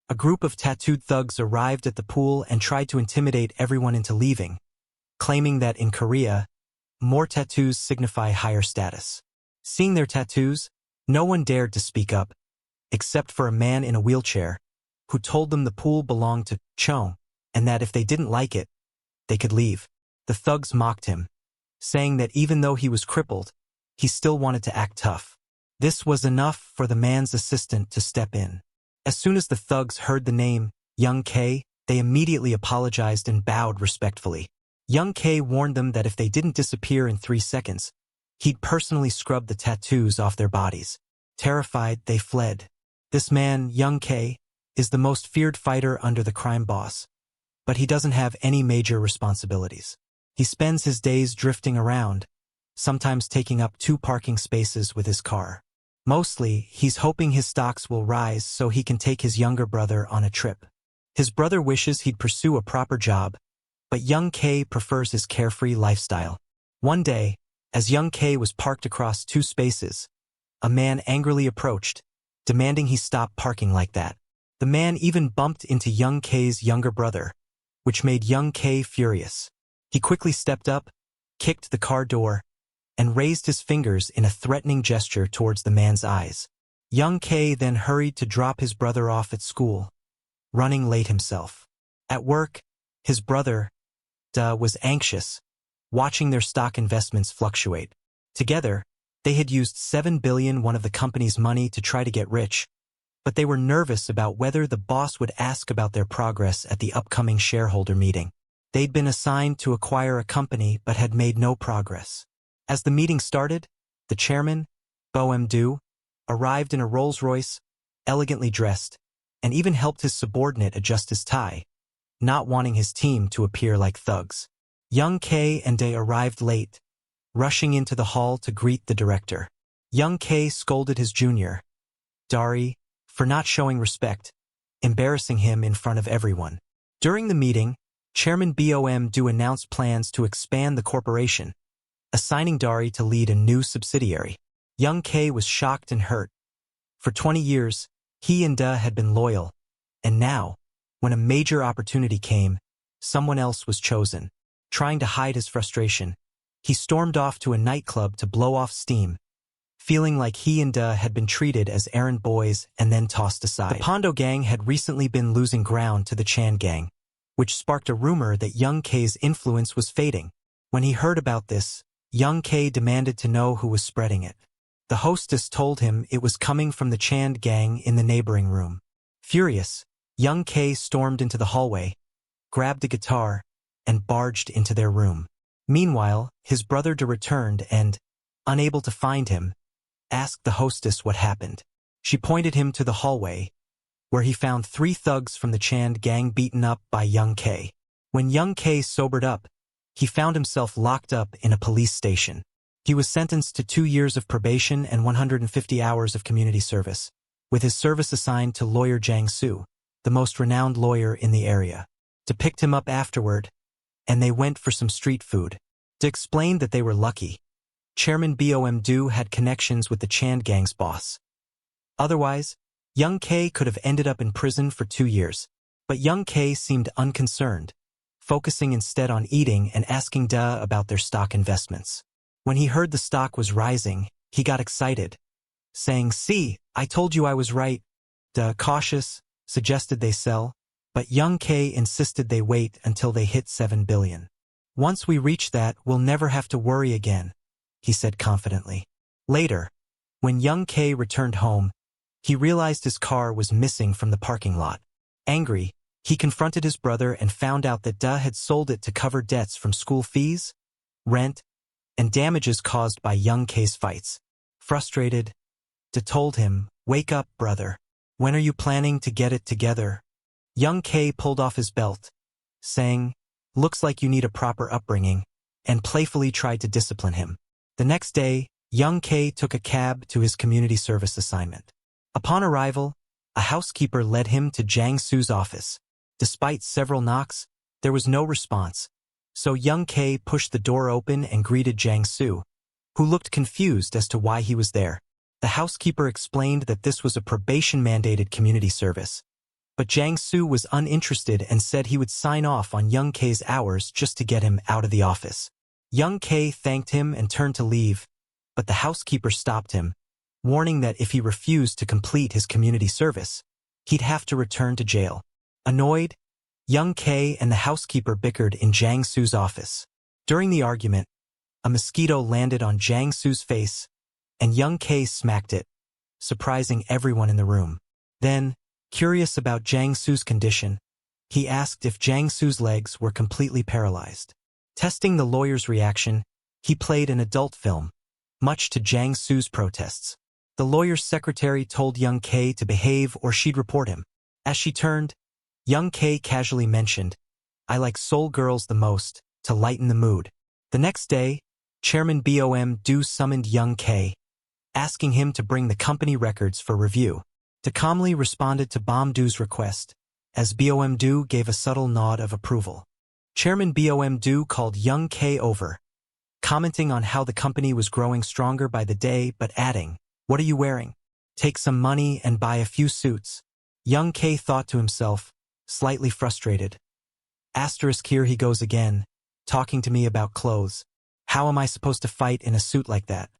A group of tattooed thugs arrived at the pool and tried to intimidate everyone into leaving, claiming that in Korea, more tattoos signify higher status. Seeing their tattoos, no one dared to speak up, except for a man in a wheelchair, who told them the pool belonged to Chong, and that if they didn't like it, they could leave. The thugs mocked him, saying that even though he was crippled, he still wanted to act tough. This was enough for the man's assistant to step in. As soon as the thugs heard the name, Young K, they immediately apologized and bowed respectfully. Young K warned them that if they didn't disappear in 3 seconds, he'd personally scrub the tattoos off their bodies. Terrified, they fled. This man, Young K, is the most feared fighter under the crime boss, but he doesn't have any major responsibilities. He spends his days drifting around, sometimes taking up 2 parking spaces with his car. Mostly, he's hoping his stocks will rise so he can take his younger brother on a trip. His brother wishes he'd pursue a proper job, but Young K prefers his carefree lifestyle. One day, as Young K was parked across 2 spaces, a man angrily approached, demanding he stop parking like that. The man even bumped into Young K's younger brother, which made Young K furious. He quickly stepped up, kicked the car door, and raised his fingers in a threatening gesture towards the man's eyes. Young K then hurried to drop his brother off at school, running late himself. At work, his brother, was anxious, watching their stock investments fluctuate. Together, they had used $7 billion of the company's money to try to get rich, but they were nervous about whether the boss would ask about their progress at the upcoming shareholder meeting. They'd been assigned to acquire a company but had made no progress. As the meeting started, the chairman, Mao Do, arrived in a Rolls-Royce, elegantly dressed, and even helped his subordinate adjust his tie, not wanting his team to appear like thugs. Young K and Dae arrived late, rushing into the hall to greet the director. Young K scolded his junior, Dari, for not showing respect, embarrassing him in front of everyone. During the meeting, Chairman Mao Do announced plans to expand the corporation, assigning Dari to lead a new subsidiary. Young K was shocked and hurt. For 20 years, he and Da had been loyal, and now, when a major opportunity came, someone else was chosen. Trying to hide his frustration, he stormed off to a nightclub to blow off steam, feeling like he and Da had been treated as errand boys and then tossed aside. The Pondo gang had recently been losing ground to the Chan gang, which sparked a rumor that Young K's influence was fading. When he heard about this, Young K demanded to know who was spreading it. The hostess told him it was coming from the Chan gang in the neighboring room. Furious, Young K stormed into the hallway, grabbed a guitar, and barged into their room. Meanwhile, his brother Da returned and, unable to find him, asked the hostess what happened. She pointed him to the hallway, where he found 3 thugs from the Chan gang beaten up by Young K. When Young K sobered up, he found himself locked up in a police station. He was sentenced to 2 years of probation and 150 hours of community service, with his service assigned to lawyer Jang Soo, the most renowned lawyer in the area. To picked him up afterward, and they went for some street food. To explain that they were lucky, Chairman Mao Do had connections with the Chan gang's boss. Otherwise, Young K could have ended up in prison for 2 years, but Young K seemed unconcerned, focusing instead on eating and asking Da about their stock investments. When he heard the stock was rising, he got excited, saying, "See, I told you I was right." Da, cautious, suggested they sell, but Young K insisted they wait until they hit 7 billion. "Once we reach that, we'll never have to worry again," he said confidently. Later, when Young K returned home, he realized his car was missing from the parking lot. Angry, he confronted his brother and found out that Da had sold it to cover debts from school fees, rent, and damages caused by Young K's fights. Frustrated, Da told him, "Wake up, brother. When are you planning to get it together?" Young K pulled off his belt, saying, "Looks like you need a proper upbringing," and playfully tried to discipline him. The next day, Young K took a cab to his community service assignment. Upon arrival, a housekeeper led him to Jang Soo's office. Despite several knocks, there was no response, so Young K pushed the door open and greeted Jang Soo, who looked confused as to why he was there. The housekeeper explained that this was a probation-mandated community service, But Jiang Su was uninterested and said he would sign off on Young K's hours just to get him out of the office. Young K thanked him and turned to leave, but the housekeeper stopped him, warning that if he refused to complete his community service, he'd have to return to jail. Annoyed, Young K and the housekeeper bickered in Jiang Su's office. During the argument, a mosquito landed on Jiang Su's face, and Young K smacked it, surprising everyone in the room. Then, curious about Jiang Su's condition, he asked if Jiang Su's legs were completely paralyzed. Testing the lawyer's reaction, he played an adult film, much to Jiang Su's protests. The lawyer's secretary told Young K to behave or she'd report him. As she turned, Young K casually mentioned, "I like soul girls the most," to lighten the mood. The next day, Chairman Bom Do summoned Young K, asking him to bring the company records for review. To calmly responded to Bom Do's request, as Bom Do gave a subtle nod of approval. Chairman Bom Do called Young K over, commenting on how the company was growing stronger by the day but adding, "What are you wearing? Take some money and buy a few suits." Young K thought to himself, slightly frustrated. Asterisk, here he goes again, talking to me about clothes. How am I supposed to fight in a suit like that?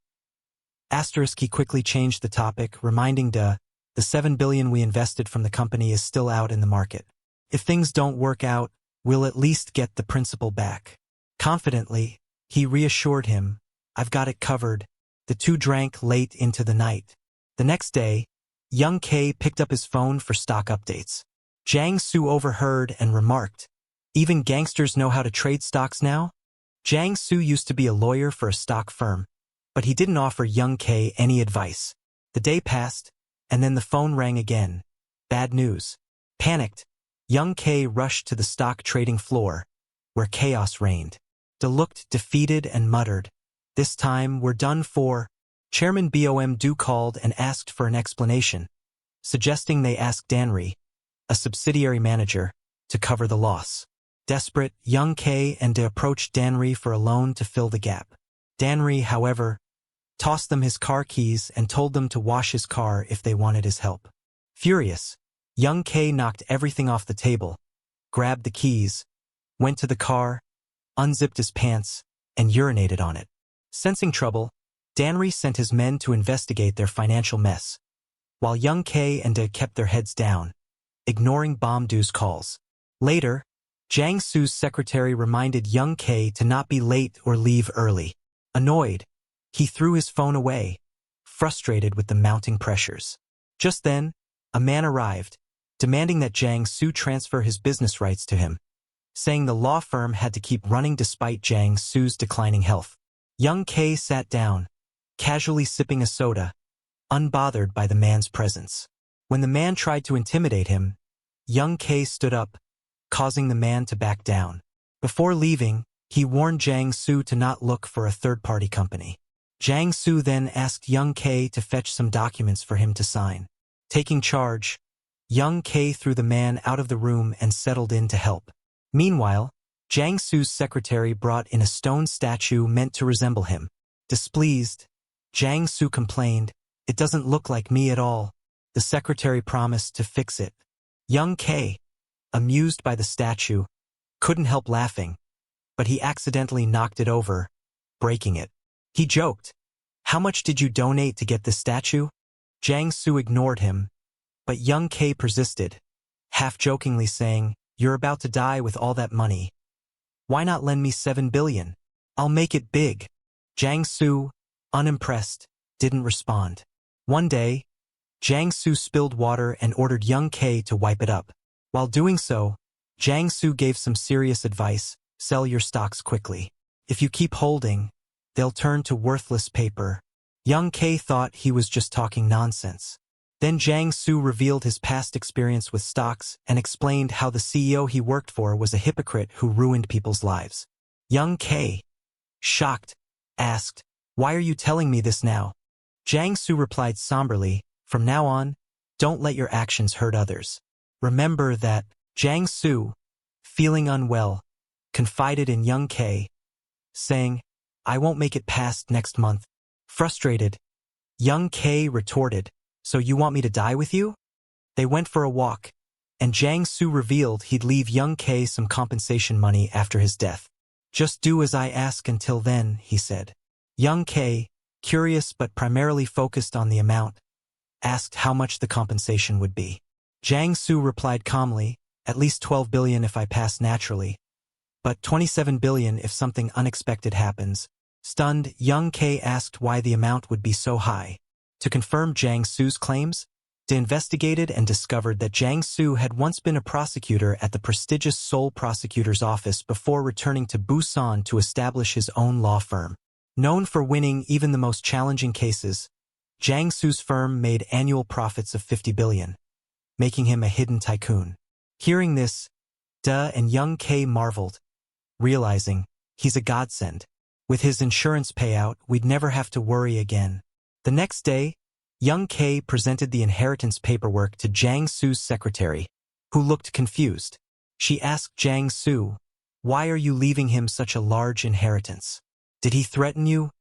Asterisk, he quickly changed the topic, reminding the $7 billion we invested from the company is still out in the market. If things don't work out, we'll at least get the principal back. Confidently, he reassured him, "I've got it covered." The two drank late into the night. The next day, Young K picked up his phone for stock updates. Jiang Su overheard and remarked, "Even gangsters know how to trade stocks now?" Jiang Su used to be a lawyer for a stock firm, but he didn't offer Young K any advice. The day passed, and then the phone rang again. Bad news. Panicked, Young K rushed to the stock trading floor, where chaos reigned. De looked defeated and muttered, "This time we're done for." Chairman Bom Do called and asked for an explanation, suggesting they ask Danri, a subsidiary manager, to cover the loss. Desperate, Young K and De approached Danri for a loan to fill the gap. Danri, however, tossed them his car keys and told them to wash his car if they wanted his help. Furious, Young K knocked everything off the table, grabbed the keys, went to the car, unzipped his pants, and urinated on it. Sensing trouble, Danri sent his men to investigate their financial mess, while Young K and De kept their heads down, ignoring Bom Do's calls. Later, Jiang Su's secretary reminded Young K to not be late or leave early. Annoyed, he threw his phone away, frustrated with the mounting pressures. Just then, a man arrived, demanding that Jiang Su transfer his business rights to him, saying the law firm had to keep running despite Jiang Su's declining health. Young K sat down, casually sipping a soda, unbothered by the man's presence. When the man tried to intimidate him, Young K stood up, causing the man to back down. Before leaving, he warned Jiang Su to not look for a third-party company. Jiang Su then asked Young K to fetch some documents for him to sign. Taking charge, Young K threw the man out of the room and settled in to help. Meanwhile, Jiang Su's secretary brought in a stone statue meant to resemble him. Displeased, Jiang Su complained, "It doesn't look like me at all." The secretary promised to fix it. Young K, amused by the statue, couldn't help laughing, but he accidentally knocked it over, breaking it. He joked, "How much did you donate to get this statue?" Jiang Su ignored him, but Young K persisted, half-jokingly saying, "You're about to die with all that money. Why not lend me $7 billion? I'll make it big." Jiang Su, unimpressed, didn't respond. One day, Jiang Su spilled water and ordered Young K to wipe it up. While doing so, Jiang Su gave some serious advice: sell your stocks quickly. If you keep holding, they'll turn to worthless paper. Young K thought he was just talking nonsense. Then Jiang Su revealed his past experience with stocks and explained how the CEO he worked for was a hypocrite who ruined people's lives. Young K, shocked, asked, "Why are you telling me this now?" Jiang Su replied somberly, "From now on, don't let your actions hurt others. Remember that." Jiang Su, feeling unwell, confided in Young K, saying, "I won't make it past next month." Frustrated, Young K retorted, "So you want me to die with you?" They went for a walk, and Jiang Su revealed he'd leave young K some compensation money after his death. "Just do as I ask until then," he said. Young K, curious but primarily focused on the amount, asked how much the compensation would be. Jiang Su replied calmly, "At least 12 billion if I pass naturally, but 27 billion if something unexpected happens." Stunned, young K asked why the amount would be so high. To confirm Jiang Su's claims, they investigated and discovered that Jiang Su had once been a prosecutor at the prestigious Seoul prosecutor's office before returning to Busan to establish his own law firm. Known for winning even the most challenging cases, Jiang Su's firm made annual profits of 50 billion, making him a hidden tycoon. Hearing this, Da and young K marveled, realizing, he's a godsend. With his insurance payout, we'd never have to worry again. The next day, young K presented the inheritance paperwork to Jiang Su's secretary, who looked confused. She asked Jiang Su, "Why are you leaving him such a large inheritance? Did he threaten you?"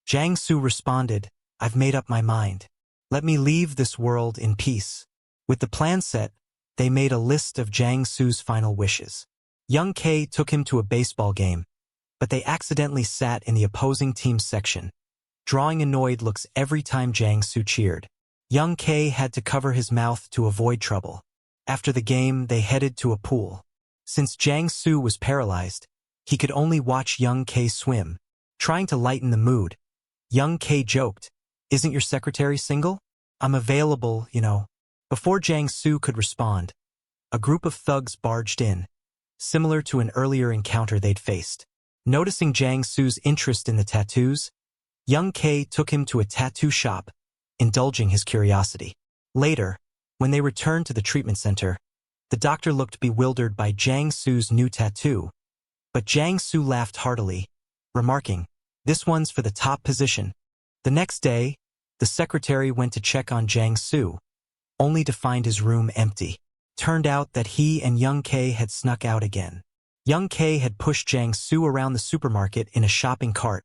Jiang Su responded, "I've made up my mind. Let me leave this world in peace." With the plan set, they made a list of Jiang Su's final wishes. Young K took him to a baseball game, but they accidentally sat in the opposing team's section, drawing annoyed looks every time Jiang Su cheered. Young K had to cover his mouth to avoid trouble. After the game, they headed to a pool. Since Jiang Su was paralyzed, he could only watch young K swim. Trying to lighten the mood, young K joked, "Isn't your secretary single? I'm available, you know." Before Jiang Su could respond, a group of thugs barged in, similar to an earlier encounter they'd faced. Noticing Jiang Su's interest in the tattoos, young K took him to a tattoo shop, indulging his curiosity. Later, when they returned to the treatment center, the doctor looked bewildered by Jiang Su's new tattoo, but Jiang Su laughed heartily, remarking, "This one's for the top position." The next day, the secretary went to check on Jiang Su, only to find his room empty. Turned out that he and young K had snuck out again. Young K had pushed Jiang Su around the supermarket in a shopping cart,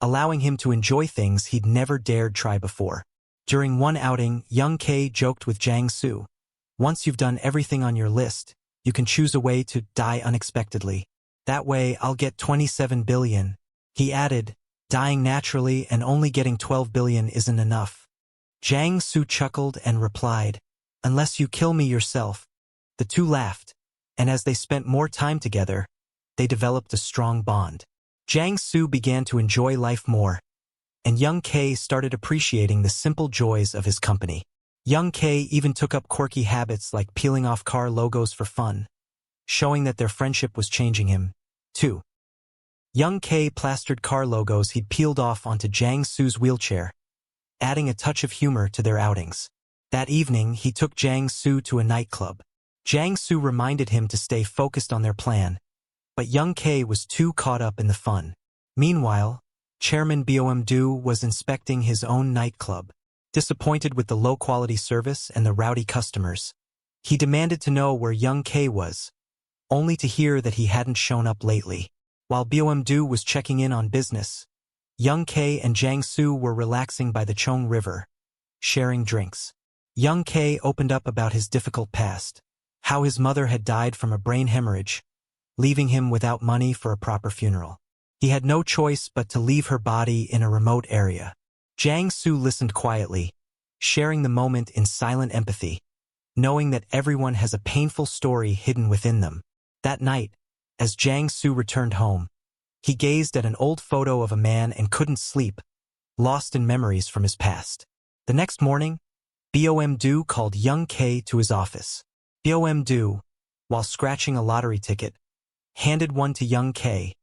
allowing him to enjoy things he'd never dared try before. During one outing, young K joked with Jiang Su, "Once you've done everything on your list, you can choose a way to die unexpectedly. That way I'll get 27 billion. He added, "Dying naturally and only getting 12 billion isn't enough." Jiang Su chuckled and replied, "Unless you kill me yourself." The two laughed, and as they spent more time together, they developed a strong bond. Jiang Su began to enjoy life more, and young K started appreciating the simple joys of his company. Young K even took up quirky habits like peeling off car logos for fun, showing that their friendship was changing him, too. Young K plastered car logos he'd peeled off onto Jiang Su's wheelchair, adding a touch of humor to their outings. That evening, he took Jiang Su to a nightclub. Jiang Su reminded him to stay focused on their plan, but young K was too caught up in the fun. Meanwhile, Chairman Bom was inspecting his own nightclub. Disappointed with the low-quality service and the rowdy customers, he demanded to know where young K was, only to hear that he hadn't shown up lately. While Bom was checking in on business, young K and Jiang Su were relaxing by the Chong River, sharing drinks. Young K opened up about his difficult past, how his mother had died from a brain hemorrhage, leaving him without money for a proper funeral. He had no choice but to leave her body in a remote area. Jiang Su listened quietly, sharing the moment in silent empathy, knowing that everyone has a painful story hidden within them. That night, as Jiang Su returned home, he gazed at an old photo of a man and couldn't sleep, lost in memories from his past. The next morning, Bom called young K to his office. Bom, while scratching a lottery ticket, handed one to young K,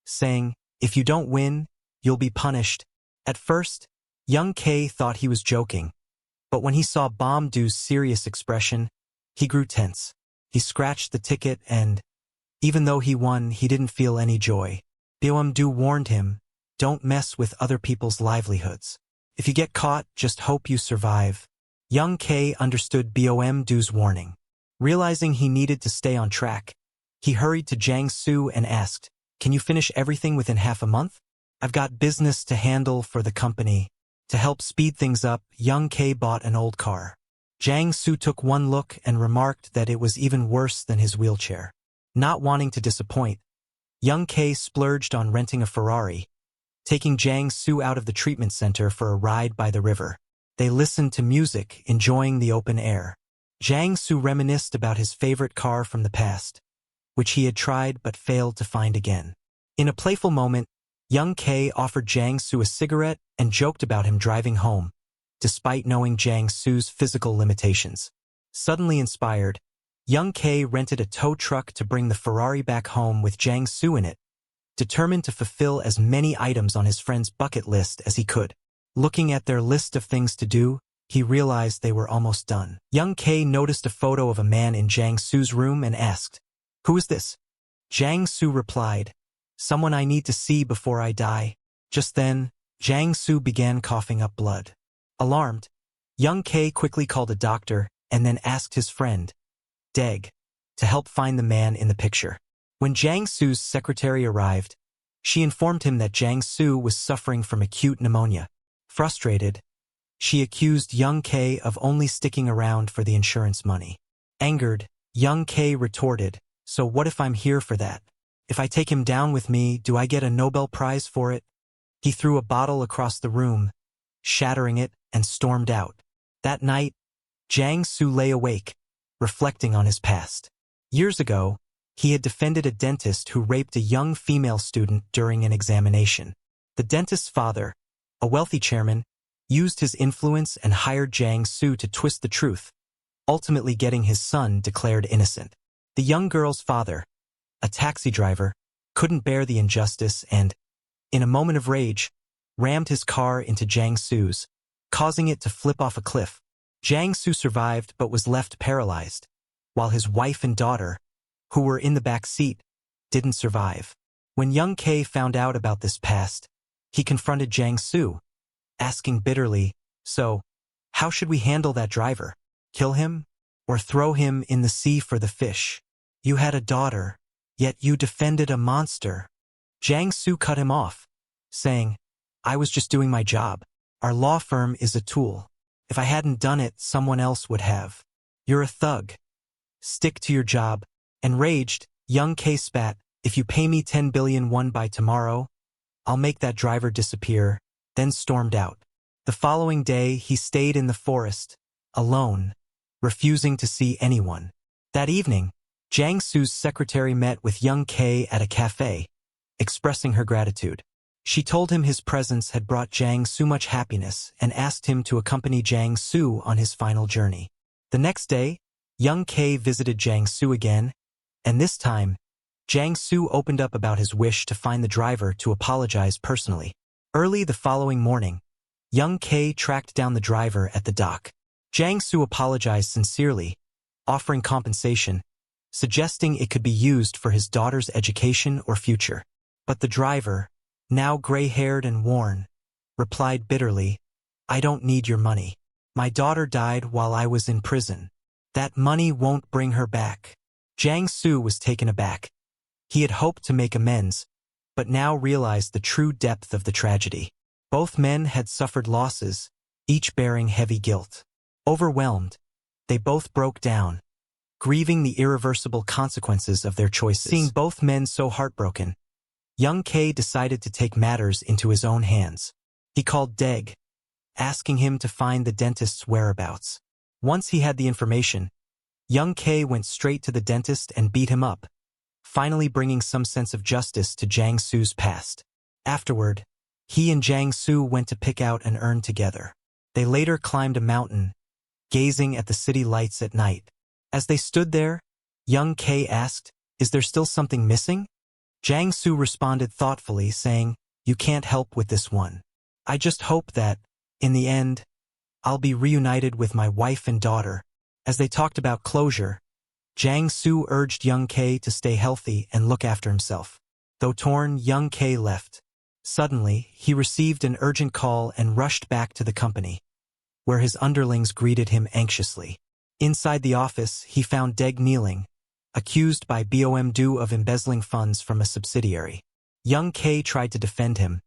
saying, "If you don't win, you'll be punished." At first, young K thought he was joking, but when he saw Bomdu's serious expression, he grew tense. He scratched the ticket and, even though he won, he didn't feel any joy. Bom warned him, "Don't mess with other people's livelihoods. If you get caught, just hope you survive." Young K understood Bom's warning. Realizing he needed to stay on track, he hurried to Jiang Su and asked, "Can you finish everything within half a month? I've got business to handle for the company." To help speed things up, young K bought an old car. Jiang Su took one look and remarked that it was even worse than his wheelchair. Not wanting to disappoint, young K splurged on renting a Ferrari, taking Jiang Su out of the treatment center for a ride by the river. They listened to music, enjoying the open air. Jiang Su reminisced about his favorite car from the past, which he had tried but failed to find again. In a playful moment, young K offered Jiang Su a cigarette and joked about him driving home, despite knowing Jiang Su's physical limitations. Suddenly inspired, young K rented a tow truck to bring the Ferrari back home with Jiang Su in it, determined to fulfill as many items on his friend's bucket list as he could. Looking at their list of things to do, he realized they were almost done. Young K noticed a photo of a man in Jiang Su's room and asked, "Who is this?" Jiang Su replied, "Someone I need to see before I die." Just then, Jiang Su began coughing up blood. Alarmed, young K quickly called a doctor and then asked his friend, Deg, to help find the man in the picture. When Jiang Su's secretary arrived, she informed him that Jiang Su was suffering from acute pneumonia. Frustrated, she accused young K of only sticking around for the insurance money. Angered, young K retorted, "So what if I'm here for that? If I take him down with me, do I get a Nobel Prize for it?" He threw a bottle across the room, shattering it, and stormed out. That night, Jiang Su lay awake, reflecting on his past. Years ago, he had defended a dentist who raped a young female student during an examination. The dentist's father, a wealthy chairman, used his influence and hired Jiang Su to twist the truth, ultimately getting his son declared innocent. The young girl's father, a taxi driver, couldn't bear the injustice and, in a moment of rage, rammed his car into Jiang Su's, causing it to flip off a cliff. Jiang Su survived but was left paralyzed, while his wife and daughter, who were in the back seat, didn't survive. When young K found out about this past, he confronted Jiang Su, asking bitterly, "So, how should we handle that driver? Kill him? Or throw him in the sea for the fish? You had a daughter, yet you defended a monster." Jiang Su cut him off, saying, "I was just doing my job. Our law firm is a tool. If I hadn't done it, someone else would have. You're a thug. Stick to your job." Enraged, young K spat, "If you pay me 10 billion won by tomorrow, I'll make that driver disappear," then stormed out. The following day, he stayed in the forest, alone, refusing to see anyone. That evening, Jiang Su's secretary met with young K at a cafe, expressing her gratitude. She told him his presence had brought Jiang Su much happiness and asked him to accompany Jiang Su on his final journey. The next day, young K visited Jiang Su again, and this time, Jiang Su opened up about his wish to find the driver to apologize personally. Early the following morning, young K tracked down the driver at the dock. Jiang Su apologized sincerely, offering compensation, suggesting it could be used for his daughter's education or future. But the driver, now gray-haired and worn, replied bitterly, "I don't need your money. My daughter died while I was in prison. That money won't bring her back." Jiang Su was taken aback. He had hoped to make amends, but now realized the true depth of the tragedy. Both men had suffered losses, each bearing heavy guilt. Overwhelmed, they both broke down, grieving the irreversible consequences of their choices. Seeing both men so heartbroken, young K decided to take matters into his own hands. He called Deg, asking him to find the dentist's whereabouts. Once he had the information, young K went straight to the dentist and beat him up, finally bringing some sense of justice to Jiang Su's past. Afterward, he and Jiang Su went to pick out an urn together. They later climbed a mountain, gazing at the city lights at night. As they stood there, young K asked, "Is there still something missing?" Jiang Su responded thoughtfully, saying, "You can't help with this one. I just hope that, in the end, I'll be reunited with my wife and daughter." As they talked about closure, Jiang Su urged young K to stay healthy and look after himself. Though torn, young K left. Suddenly, he received an urgent call and rushed back to the company, where his underlings greeted him anxiously. Inside the office, he found Deg kneeling, accused by BOM-do of embezzling funds from a subsidiary. Young K tried to defend him,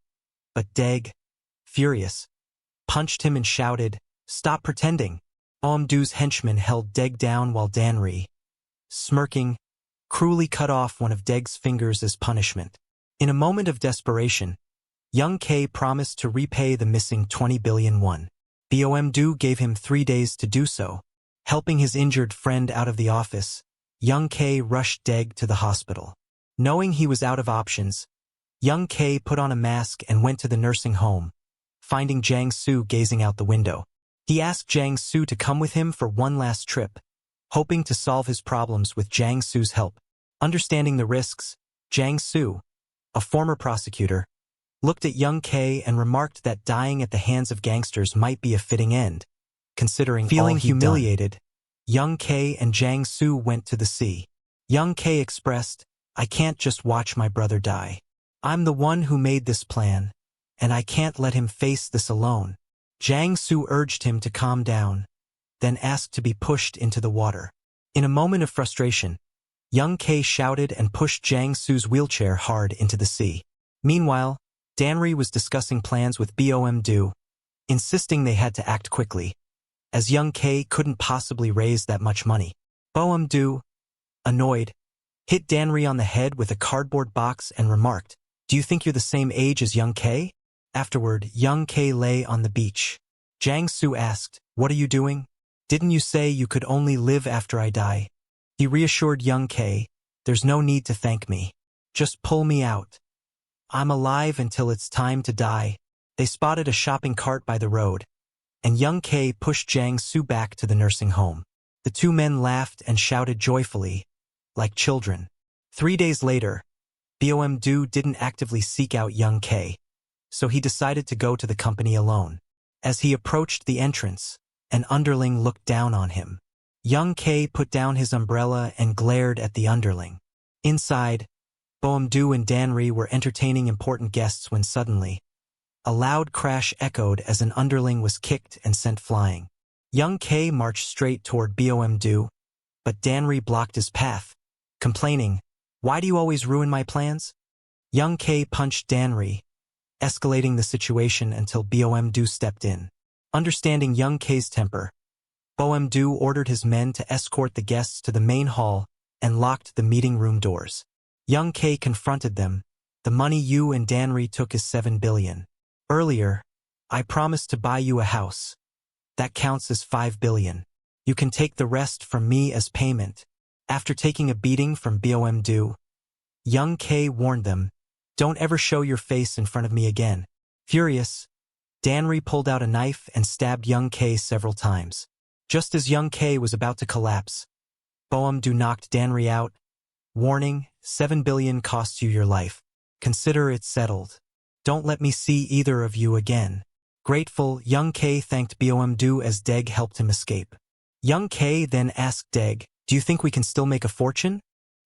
but Deg, furious, punched him and shouted, "Stop pretending. Mdu's henchman held Deg down while Danri, smirking, cruelly cut off one of Deg's fingers as punishment. In a moment of desperation, young K promised to repay the missing 20 billion won. Mdu gave him 3 days to do so. Helping his injured friend out of the office, young K rushed Deg to the hospital. Knowing he was out of options, young K put on a mask and went to the nursing home, finding Jiang Su gazing out the window. He asked Jiang Su to come with him for one last trip, hoping to solve his problems with Jiang Su's help. Understanding the risks, Jiang Su, a former prosecutor, looked at young K and remarked that dying at the hands of gangsters might be a fitting end. Considering feeling humiliated, young K and Jiang Su went to the sea. Young K expressed, "I can't just watch my brother die. I'm the one who made this plan, and I can't let him face this alone." Jiang Su urged him to calm down, then asked to be pushed into the water. In a moment of frustration, young K shouted and pushed Jiang Su's wheelchair hard into the sea. Meanwhile, Danri was discussing plans with Mdu, insisting they had to act quickly, as young K couldn't possibly raise that much money. Mdu, annoyed, hit Danri on the head with a cardboard box and remarked, "Do you think you're the same age as young K?" Afterward, young K lay on the beach. Jiang Su asked, "What are you doing? Didn't you say you could only live after I die?" He reassured young K, "There's no need to thank me. Just pull me out. I'm alive until it's time to die." They spotted a shopping cart by the road, and young K pushed Jiang Su back to the nursing home. The two men laughed and shouted joyfully, like children. 3 days later, Mdu didn't actively seek out young K, so he decided to go to the company alone. As he approached the entrance, an underling looked down on him. Young K put down his umbrella and glared at the underling. Inside, Mdu and Danri were entertaining important guests when suddenly, a loud crash echoed as an underling was kicked and sent flying. Young K marched straight toward Mdu, but Danri blocked his path, complaining, "Why do you always ruin my plans?" Young K punched Danri, escalating the situation until Mdu stepped in. Understanding young K's temper, Mdu ordered his men to escort the guests to the main hall and locked the meeting room doors. Young K confronted them, "The money you and Danri took is 7 billion. Earlier, I promised to buy you a house. That counts as 5 billion. You can take the rest from me as payment." After taking a beating from Mdu, young K warned them, "Don't ever show your face in front of me again." Furious, Danri pulled out a knife and stabbed young K several times. Just as young K was about to collapse, Mdu knocked Danri out, warning, "7 billion costs you your life. Consider it settled. Don't let me see either of you again." Grateful, young K thanked Mdu as Deg helped him escape. Young K then asked Deg, "Do you think we can still make a fortune?"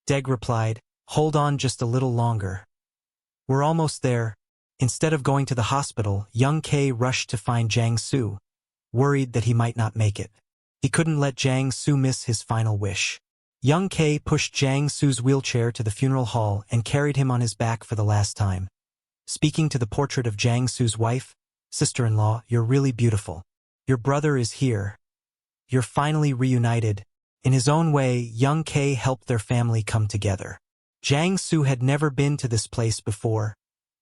Deg replied, "Hold on just a little longer. We're almost there." Instead of going to the hospital, young K rushed to find Jiang Su, worried that he might not make it. He couldn't let Jiang Su miss his final wish. Young K pushed Jiang Su's wheelchair to the funeral hall and carried him on his back for the last time. Speaking to the portrait of Jiang Su's wife, "Sister-in-law, you're really beautiful. Your brother is here. You're finally reunited." In his own way, young K helped their family come together. Jiang Su had never been to this place before,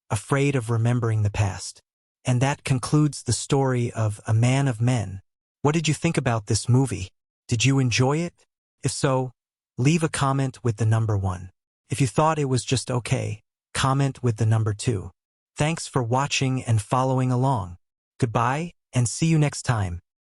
afraid of remembering the past. And that concludes the story of A Man of Men. What did you think about this movie? Did you enjoy it? If so, leave a comment with the number 1. If you thought it was just okay, comment with the number 2. Thanks for watching and following along. Goodbye, and see you next time.